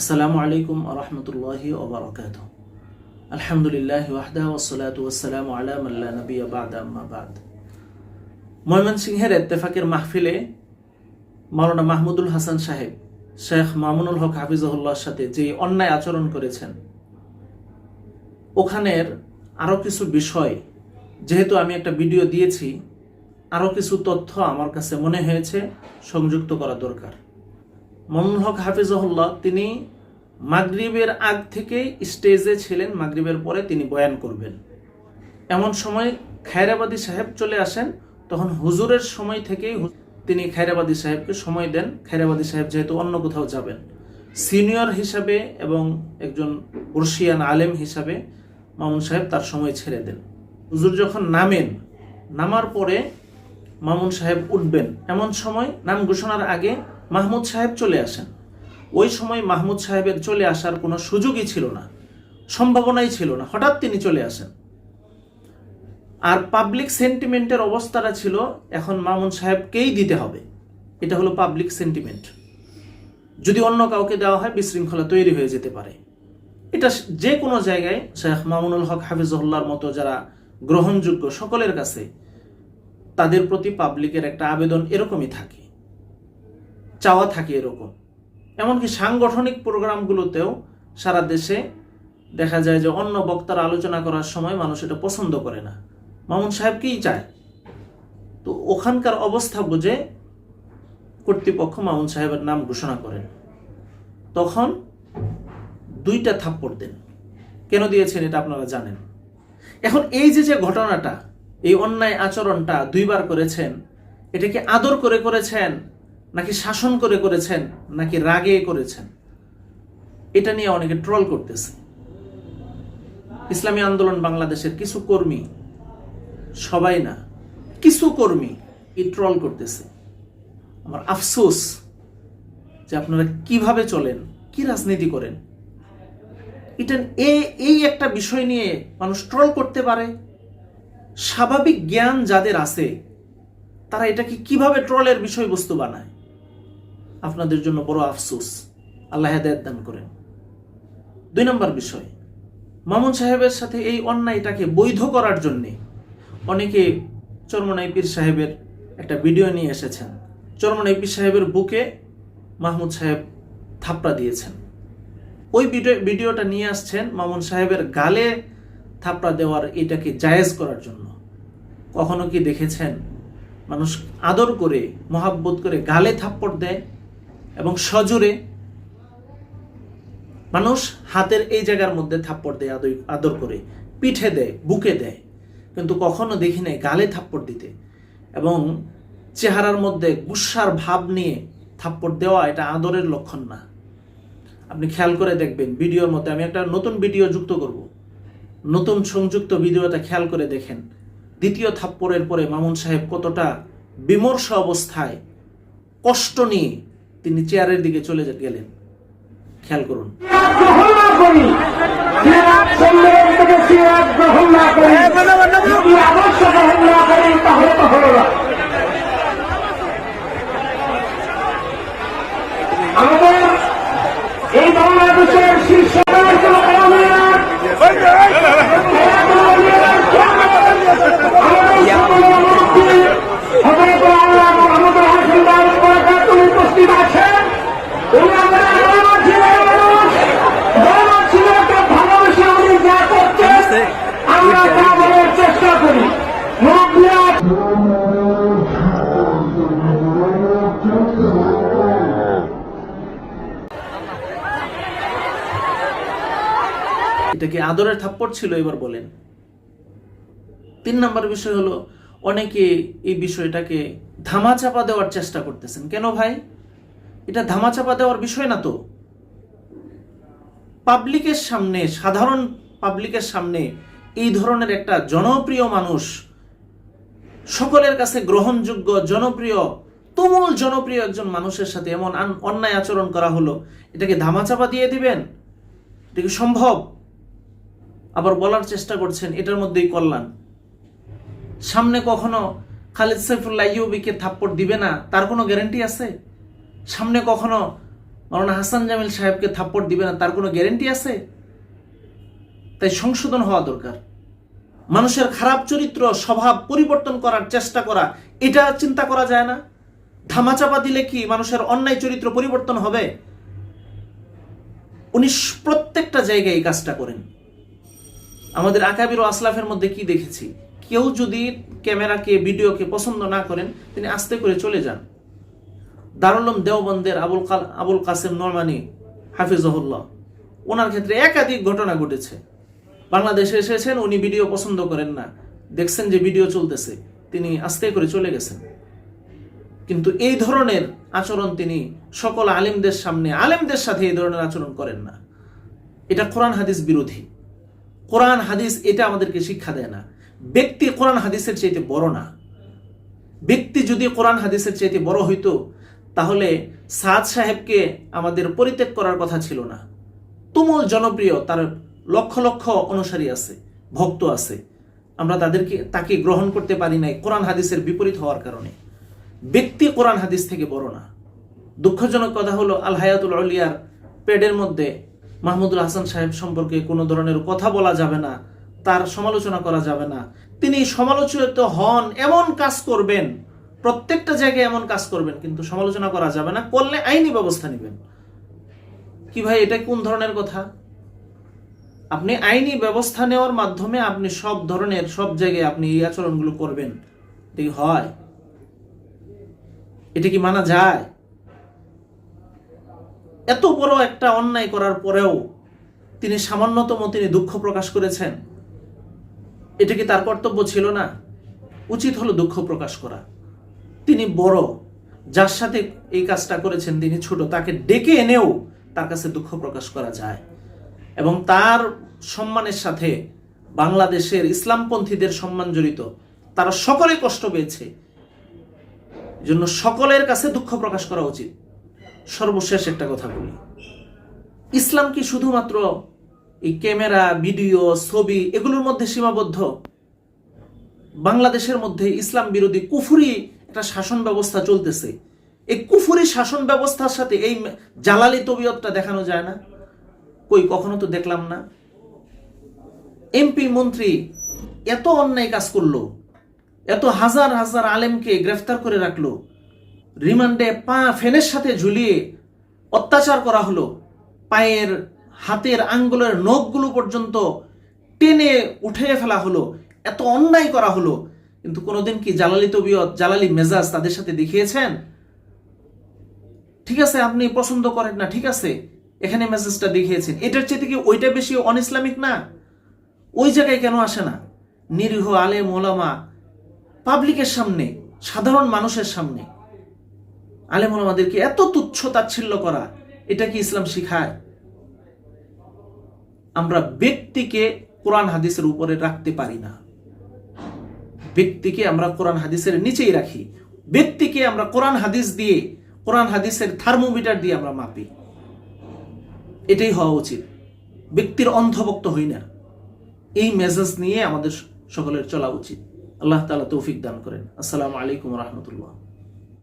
আসসালামু আলাইকুম ওয়া রাহমাতুল্লাহি ওয়া বারাকাতুহু। আলহামদুলিল্লাহি ওয়াহদাহু ওয়াসসালাতু ওয়াসসালামু আলা মান লা নাবিয়্যা বা'দা আম্মা বা'দ। ময়মনসিংহের ইত্তেফাকের মাহফিলে মাওলানা মাহমুদুল হাসান সাহেব শেখ মামুনুল হক হাফিজাহুল্লাহর সাথে যে অন্যায় আচরণ করেছেন, ওখানের আরো কিছু বিষয়, যেহেতু আমি একটা ভিডিও দিয়েছি, আরো কিছু তথ্য আমার কাছে মনে হয়েছে সংযুক্ত করা দরকার। মামুনুল হক হাফিজাহুল্লাহ তিনি মাগরিবের আগ থেকে স্টেজে ছিলেন, মাগরিবের পরে তিনি বয়ান করবেন। এমন সময় খায়রাবাদী সাহেব চলে আসেন, তখন হুজুরের সময় থেকেই তিনি খায়রাবাদী সাহেবকে সময় দেন। খায়রাবাদী সাহেব যেহেতু অন্য কোথাও যাবেন, সিনিয়র হিসাবে এবং একজন বর্ষিয়ান আলেম হিসাবে মামুন সাহেব তার সময় ছেড়ে দেন। হুজুর যখন নামেন, নামার পরে মামুন সাহেব উঠবেন, এমন সময় নাম ঘোষণার আগে মাহমুদ সাহেব চলে আসেন। ওই সময় মাহমুদ সাহেবের চলে আসার কোনো সুযোগই ছিল না, সম্ভাবনাই ছিল না, হঠাৎ তিনি চলে আসেন। আর পাবলিক সেন্টিমেন্টের অবস্থাটা ছিল এখন মামুন সাহেবকেই দিতে হবে, এটা হলো পাবলিক সেন্টিমেন্ট। যদি অন্য কাউকে দেওয়া হয় বিশৃঙ্খলা তৈরি হয়ে যেতে পারে। এটা যে কোনো জায়গায় শেখ মামুনুল হক হাফিজুল্লাহর মতো যারা গ্রহণযোগ্য সকলের কাছে তাদের প্রতি পাবলিকের একটা আবেদন এরকমই থাকে, চাওয়া থাকে এরকম। এমনকি সাংগঠনিক প্রোগ্রামগুলোতেও সারা দেশে দেখা যায় যে অন্য বক্তারা আলোচনা করার সময় মানুষ এটা পছন্দ করে না, মামুন সাহেবকেই চায়। তো ওখানকার অবস্থা বুঝে কর্তৃপক্ষ মামুন সাহেবের নাম ঘোষণা করেন। তখন 2টা থাপ্পড় দেন। কেন দিয়েছেন এটা আপনারা জানেন। এখন এই যে ঘটনাটা, এই অন্যায় আচরণটা 2বার করেছেন, এটা কি আদর করে করেছেন, নাকি শাসন করে করেছেন, নাকি রাগে করেছেন, এটা নিয়ে অনেকে ট্রল করতেছে। ইসলামী আন্দোলন বাংলাদেশের কিছু কর্মী, সবাই না, কিছু কর্মী এই ট্রল করতেছে। আমার আফসোস যে আপনারা কিভাবে চলেন, কি রাজনীতি করেন। এটা এই একটা বিষয় নিয়ে মানুষ ট্রল করতে পারে। স্বাভাবিক জ্ঞান যাদের আছে তারা এটাকে কিভাবে ট্রলের বিষয়বস্তু বানায়। আপনাদের জন্য বড় আফসোস, আল্লাহ হেদায়েত দান করেন। 2 নম্বর বিষয়, মামুন সাহেবের সাথে এই অন্যায়টাকে বৈধ করার জন্য অনেকে চরমনাই পীর সাহেবের একটা ভিডিও নিয়ে এসেছেন। চরমনাই পীর সাহেবের বুকে মাহমুদ সাহেব থাপ্পড়া দিয়েছেন। ওই ভিডিওটা নিয়ে আসছেন মামুন সাহেবের গালে থাপ্পড়া দেওয়ার, এটাকে জায়েজ করার জন্য। কখনো কি দেখেছেন মানুষ আদর করে মহাব্বত করে গালে থাপ্পড় দেয় এবং সজোরে? মানুষ হাতের এই জায়গার মধ্যে থাপ্পড় দেয় আদর করে, পিঠে দেয়, বুকে দেয়, কিন্তু কখনো দেখি নাই গালে থাপ্পড় দিতে। এবং চেহারার মধ্যে গুস্সার ভাব নিয়ে থাপ্পড় দেওয়া এটা আদরের লক্ষণ না। আপনি খেয়াল করে দেখবেন ভিডিওর মধ্যে, আমি একটা নতুন ভিডিও যুক্ত করব, নতুন সংযুক্ত ভিডিওটা খেয়াল করে দেখেন। 2য় থাপ্পড়ের পরে মামুন সাহেব কতটা বিমর্ষ অবস্থায় কষ্ট নিয়ে তিনি চেয়ারের দিকে চলে গেলেন, খেয়াল করুন। আমাদের এই বাংলাদেশের শীর্ষ চেষ্টা করি। এটা কি আদরের থাপ্পড় ছিল? এবার বলেন। 3 নম্বর বিষয় হলো, অনেকে এই বিষয়টাকে ধামাচাপা দেওয়ার চেষ্টা করতেছেন। কেন ভাই? এটা ধামাচাপা দেওয়ার বিষয় না তো। পাবলিকের সামনে, সাধারণ পাবলিকের সামনে এই ধরনের একটা জনপ্রিয় মানুষ, সকলের কাছে গ্রহণযোগ্য, জনপ্রিয়, তুমুল জনপ্রিয় একজন মানুষের সাথে এমন অন্যায় আচরণ করা হলো, এটাকে ধামাচাপা দিয়ে দিবেন? এটা কি সম্ভব? আবার বলার চেষ্টা করছেন এটার মধ্যেই কল্যাণ। সামনে কখনো খালিদ সাইফুল্লাহ আইয়ুবীকে থাপ্পড় দিবে না তার কোনো গ্যারান্টি আছে? সামনে কখনো মাওলানা হাসান জামিল সাহেবকে থাপ্পড় দিবে না তার কোনো গ্যারেন্টি আছে? তাই সংশোধন হওয়া দরকার। মানুষের খারাপ চরিত্র স্বভাব পরিবর্তন করার চেষ্টা করা, এটা চিন্তা করা যায় না? ধামাচাপা দিলে কি মানুষের অন্যায় চরিত্র পরিবর্তন হবে? উনি প্রত্যেকটা জায়গায় এই কাজটা করেন। আমাদের আকাবির ও আসলাফের মধ্যে কি দেখেছি, কেউ যদি ক্যামেরাকে ভিডিওকে পছন্দ না করেন তিনি আস্তে করে চলে যান। দারুল উলুম দেওবন্দের আবুল কাসেম নোমানী হাফিজহুল্লাহ, ওনার ক্ষেত্রে একাধিক ঘটনা ঘটেছে। বাংলাদেশে এসেছেন, উনি ভিডিও পছন্দ করেন না, দেখছেন যে ভিডিও চলতেছে, তিনি আস্তে করে চলে গেছেন। কিন্তু এই ধরনের আচরণ তিনি সকল আলেমদের সামনে, আলেমদের সাথে এই ধরনের আচরণ করেন না। এটা কোরআন হাদিস বিরোধী। কোরআন হাদিস এটা আমাদেরকে শিক্ষা দেয় না। ব্যক্তি কোরআন হাদিসের চাইতে বড় না। ব্যক্তি যদি কোরআন হাদিসের চাইতে বড় হইতো তাহলে সাদ সাহেবকে আমাদের পরিত্যাগ করার কথা ছিল না। তুমুল জনপ্রিয়, তার লক্ষ লক্ষ অনুসারী আছে, ভক্ত আছে, আমরা তাকে গ্রহণ করতে পারি নাই কোরআন হাদিসের বিপরীত হওয়ার কারণে। ব্যক্তি কোরআন হাদিস থেকে বড় না। দুঃখজনক কথা হলো আল হায়াতুল আউলিয়ার পেডের মধ্যে মাহমুদুল হাসান সাহেব সম্পর্কে কোনো ধরনের কথা বলা যাবে না, তার সমালোচনা করা যাবে না। তিনি সমালোচিত হন, এমন কাজ করবেন, প্রত্যেকটা জায়গায় এমন কাজ করবেন, কিন্তু সমালোচনা করা যাবে না, করলে আইনি ব্যবস্থা নেবেন। কি ভাই, এটা কোন ধরনের কথা? আপনি আইনি ব্যবস্থা নেওয়ার মাধ্যমে আপনি সব ধরনের সব জায়গায় আপনি এই আচরণগুলো করবেন, এটা কি হয়? এটা কি মানা যায়? এত বড় একটা অন্যায় করার পরেও তিনি সামান্যতম তিনি দুঃখ প্রকাশ করেছেন। এটা কি তার কর্তব্য ছিল না? উচিত হলো দুঃখ প্রকাশ করা। তিনি বড়, যার সাথে এই কাজটা করেছেন তিনি ছোট, তাকে ডেকে এনেও তার কাছে দুঃখ প্রকাশ করা যায়। এবং তার সম্মানের সাথে বাংলাদেশের ইসলামপন্থীদের সম্মান জড়িত, তারা সকলে কষ্ট পেয়েছে, জন্য সকলের কাছে দুঃখ প্রকাশ করা উচিত। সর্বশেষ একটা কথা বলি, ইসলাম কি শুধুমাত্র এই ক্যামেরা, ভিডিও, ছবি এগুলোর মধ্যে সীমাবদ্ধ? বাংলাদেশের মধ্যে ইসলাম বিরোধী কুফরি একটা শাসন ব্যবস্থা চলতেছে। এই কুফরি শাসন ব্যবস্থার সাথে এই জালালি তবিয়তটা দেখানো যায় না? কই, কখনো তো দেখলাম না। এমপি মন্ত্রী এত অন্যায় কাজ করলো, এত হাজার হাজার আলেমকে গ্রেফতার করে রাখলো, রিমান্ডে পা ফেনের সাথে ঝুলিয়ে অত্যাচার করা হলো, পায়ের হাতের আঙ্গুলের নখগুলো পর্যন্ত টেনে উঠিয়ে ফেলা হলো, এত অন্যায় করা হলো, কিন্তু কোনোদিন কি জালালি তবিয়ত, জালালি মেজাজ তাদের সাথে দেখিয়েছেন? ঠিক আছে, আপনি পছন্দ করেন না, ঠিক আছে, এখানে মেসেজটা দেখিয়েছেন, এটার চেয়ে কি ওইটা বেশি অন ইসলামিক না? ওই জায়গায় কেন আসে না? নিরীহ আলেম ওলামা পাবলিকের সামনে, সাধারণ মানুষের সামনে আলেম ওলামাদেরকে এত তুচ্ছ তাচ্ছিল্য করা, এটা কি ইসলাম শিখায়? আমরা ব্যক্তিকে কোরআন হাদিসের উপরে রাখতে পারি না। ব্যক্তিকে আমরা কোরআন হাদিসের নিচেই রাখি। ব্যক্তিকে আমরা কোরআন হাদিস দিয়ে, কোরআন হাদিসের থার্মোমিটার দিয়ে আমরা মাপি। এটাই হওয়া উচিত। ব্যক্তির অন্ধভক্ত হই না, এই মেসেজ নিয়ে আমাদের সকলের চলা উচিত। আল্লাহ তাআলা তৌফিক দান করেন। আসসালামু আলাইকুম ওয়া রাহমাতুল্লাহ।